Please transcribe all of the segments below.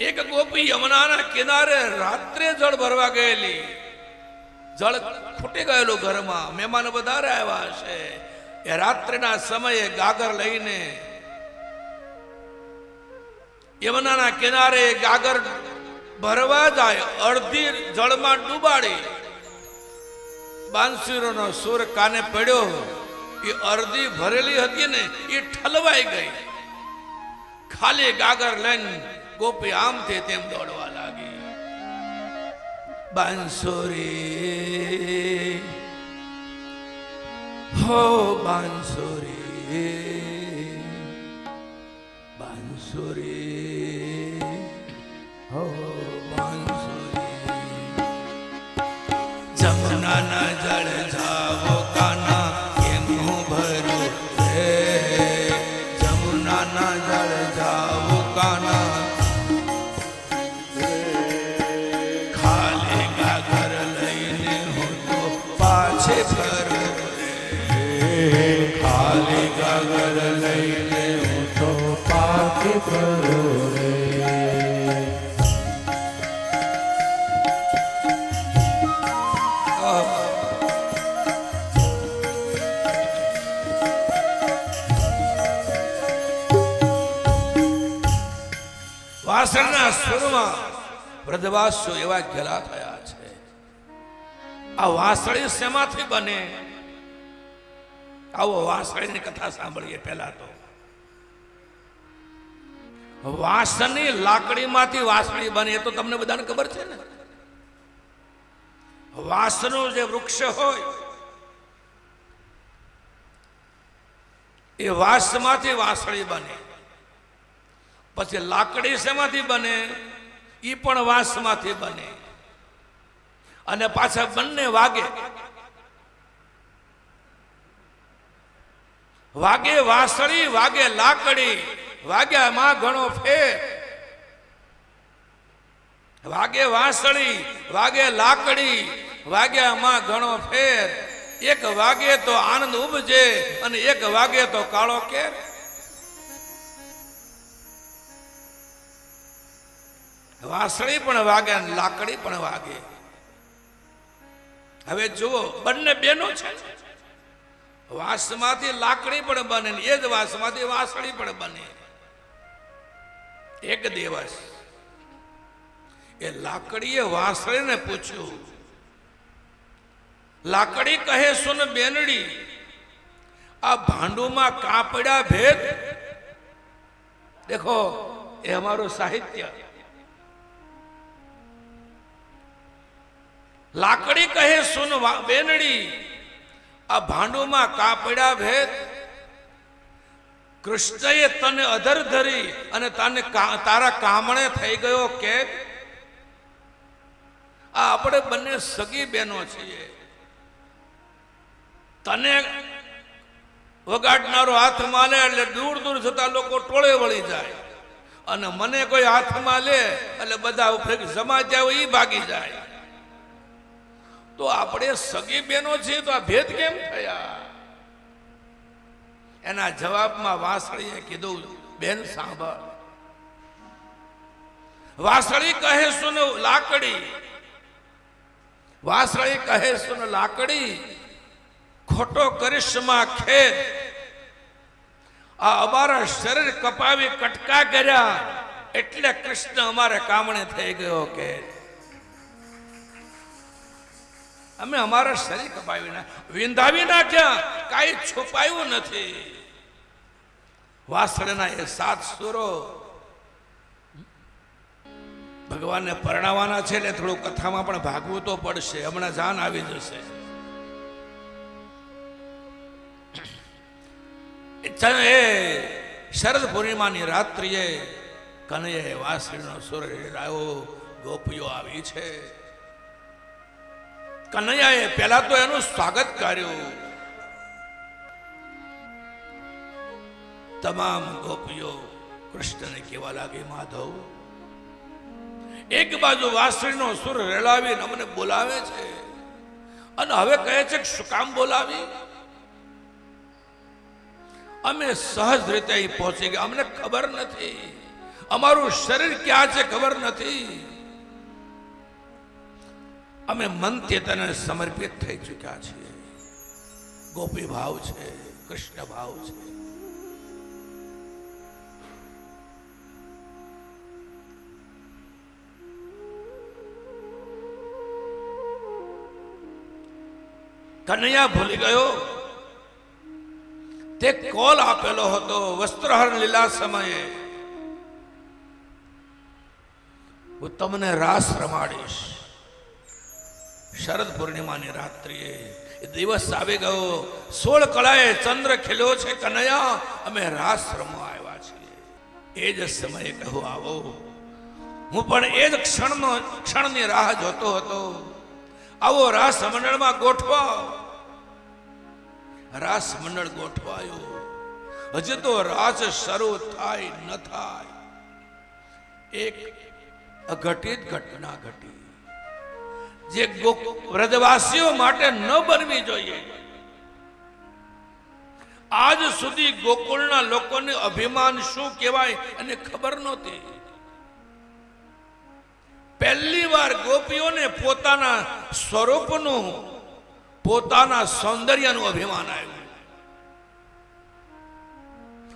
એક ગોપી યમુનાના કિનારે રાત્રે જળ ભરવા ગયેલી. જળ ખૂટી ગયેલું ઘરમાં, મહેમાન વધારે આવ્યા હશે. એ રાત્રિના સમયે ગાગર લઈને યમુનાના કિનારે ગાગર ભરવા જાય, અડધી જળમાં ડૂબાડી. બાંસુરીનો સુર કાને પડ્યો, એ અડધી ભરેલી હતી ને એ ઠલવાઈ ગઈ. ખાલી ગાગર લઈને ગોપી આમથી તેમ દોડવા લાગી. બાંસુરી હો બાંસુરી, બાંસુરી હો બાંસુરી. જમુનાના જળ જાવો કાના કેમ ભરું રે, જમુનાના જળ જાવો કાના. ખાલી ગાગર લઈને હું તો પાછે ફરું રે, ખાલી ગાગર લઈને હું તો પાછી ફરું રે. વાસણના સુરમાં વ્રજવાસીઓ એવા ઘેલા થયા છે. આ વાસળી શેમાંથી બને? આવો વાસળીની કથા સાંભળીએ. પહેલા તો વાંસની લાકડીમાંથી વાસળી બને એ તો તમને બધાને ખબર છે ને. વાંસનું જે વૃક્ષ હોય એ વાંસમાંથી વાસળી બને. પછી લાકડી શેમાંથી બને? ઈ પણ વાંસમાંથી બને. અને પાછા બંને વાગે. વાગે વાસળી, વાગે લાકડી, વાગ્યામાં ઘણો ફેર. વાગે વાસળી, વાગે લાકડી, વાગ્યામાં ઘણો ફેર. એક વાગે તો આનંદ ઉપજે અને એક વાગે તો કાળો કેર. વાસળી પણ વાગે, લાકડી પણ વાગે. હવે જુઓ, બંને બેનો છે. વાંસમાંથી લાકડી પણ બને, એ જ વાંસમાંથી વાસળી પણ બને. એક દિવસ એ લાકડીએ વાસળીને પૂછ્યું, લાકડી કહે સુન બેનડી, આ ભાંડુમાં કાપડા ભેદ. દેખો, એ અમારું સાહિત્ય. લાકડી કહે સુન બેનડી, આ ભાંડુમાં કાપડા ભેદ. કૃષ્ણએ તને અધર ધરી અને તને તારા કામણે થઈ ગયો કે. આ આપણે બંને સગી બહેનો છીએ. તને વગાડનારો હાથમાં લે એટલે દૂર દૂર જતા લોકો ટોળે વળી જાય, અને મને કોઈ હાથમાં લે એટલે બધા જમા જાય એ ભાગી જાય. તો આપણે સગી બહેનો છીએ, તો આ ભેદ કેમ થયા? એના જવાબમાં વાસળીએ કીધું, બેન સાંભળ. વાસળી કહે સુન લાકડી, વાસળી કહે સુન લાકડી, ખોટો કરિશ્મા ખેદ. આ અમારા શરીર કપાવી કટકા કર્યા એટલે કૃષ્ણ અમારે કામણે થઈ ગયો કે. અમે અમારા શરીર કપાવી વિંધાવી નાખ્યા, કાંઈ છુપાયું નથી. વાસળના એ 7 સુરો ભગવાનને પરણાવવાના છે એટલે થોડું કથામાં પણ ભાગવું તો પડશે. હમણાં જાન આવી જશે. એ શરદ પૂર્ણિમાની રાત્રિએ કનૈયાએ વાસળીનો સુર આવ્યો, ગોપીઓ આવી છે. કનૈયાએ પહેલા તો એનું સ્વાગત કર્યું. તમામ ગોપીઓ કૃષ્ણને કહેવા લાગી, માધવ, એક બાજુ વાસળીનો સુર રેલાવીને અમને બોલાવે છે, અને હવે કહે છે કે શું કામ બોલાવી? અમે સહજ રીતે અહીં પહોંચી ગયા, અમને ખબર નથી. અમારું શરીર ક્યાં છે ખબર નથી. અમે મન ચેતન સમર્પિત થઈ ચૂક્યા છીએ. ગોપી ભાવ છે, કૃષ્ણ ભાવ છે. કનૈયા ભૂલી ગયો તે કોલ આપેલો હતો વસ્ત્રહરણ લીલા સમયે, હું તમને રાસ રમાડીશ. શરદ પૂર્ણિમાની રાત્રિએ એ દિવસ આવી ગયો. 16 કળાએ ચંદ્ર ખીલ્યો છે. કનૈયા, અમે રાસ રમવા આવ્યા છીએ. એ જ સમયે કહું આવો. હું પણ એ જ ક્ષણની રાહ જોતો હતો. આવો રાસ મંડળમાં ગોઠવાઓ. રાસ મંડળ ગોઠવાયો. હજી તો રાસ શરૂ થાય ન થાય, એક અઘટિત ઘટના ઘટી જે વ્રજવાસીઓ માટે ન બનવી જોઈએ. આજ સુધી ગોકુળના લોકોને અભિમાન શું કહેવાય એને ખબર નહોતી. પહેલી વાર ગોપીઓને પોતાના સ્વરૂપનું, પોતાના સૌંદર્યનું અભિમાન આવ્યું.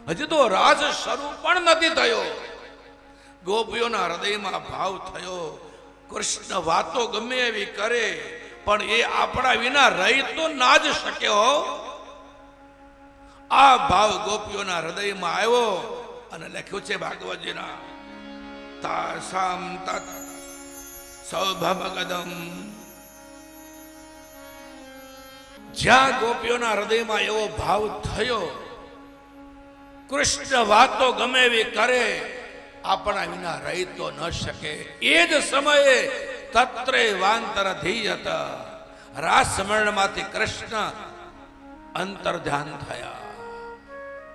હજી તો રાજ શરૂ પણ નથી થયો, ગોપીઓના હૃદયમાં ભાવ થયો. કૃષ્ણ વાતો ગમે એવી કરે પણ એ આપણા વિના રહી તો ના જ શકે હો. આ ભાવ ગોપીઓના હૃદયમાં આવ્યો અને લખ્યું છે ભાગવતજીના તાસામ તત સૌભગદમ. જ્યાં ગોપીઓના હૃદયમાં એવો ભાવ થયો, કૃષ્ણ વાતો ગમે એવી કરે આપણા વિના રહી તો ન શકે. એ જ સમયે તત્રે વાંતર ધીયત, રાસ મંડળમાંથી કૃષ્ણ અંતર ધ્યાન થયા.